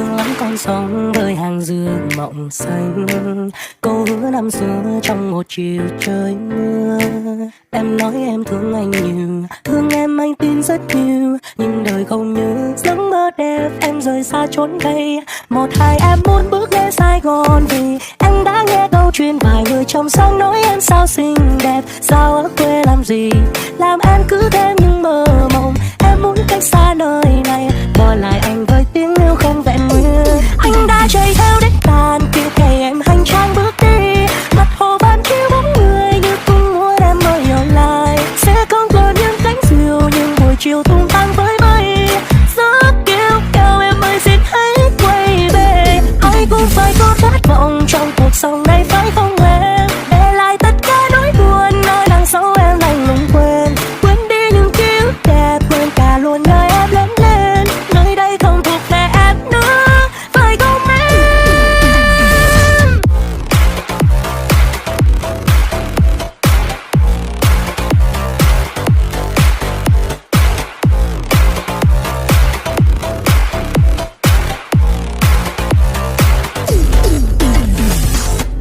thương lắm con sóng với hàng dừa mộng xanh. Câu hứa năm xưa trong một chiều trời mưa. Em nói em thương anh nhiều, thương em anh tin rất nhiều, nhưng đời không như giấc mơ đẹp em rời xa chốn đây. Một hai em muốn bước lên Sài Gòn vì anh đã nghe câu chuyện vài người trong sông nói em sao xinh đẹp, sao ở quê làm gì làm em cứ thêm những mơ mộng. Em muốn cách xa nơi này, bỏ lại anh với tiếng yêu không vẹn nguyên. Anh đã chạy theo đến tàn kêu ngày em hành trang bước đi, mặt hồ vẫn chiếu bóng người như cũng muốn em mời ở lại. Sẽ không còn những cánh diều nhưng buổi chiều tung tăng với mây. Gió kêu kêu em ơi xin hãy quay về. Ai cũng phải có khát vọng trong cuộc sống này phải không em? Để lại tất cả nỗi buồn nói đằng sau em lạnh lùng quên. Quên đi những ký ức đẹp, quên cả luôn nơi em lớn lên. Nơi đây không thuộc về em nữa, phải không em?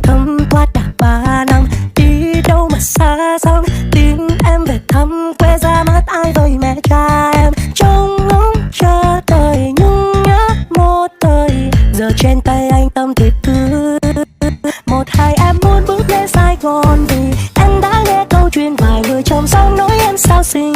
Thấm thoát đã 3 năm, đi đâu mà xa xăm. Tiếng em về thăm quê ra mắt ai với mẹ cha em. Trong ngóng chờ đợi nhưng nhớ một thời, giờ trên tay anh tâm thiệt cứ. Một hai em muốn bước lên Sài Gòn vì em đã nghe câu chuyện vài người trong sông nói em sao xinh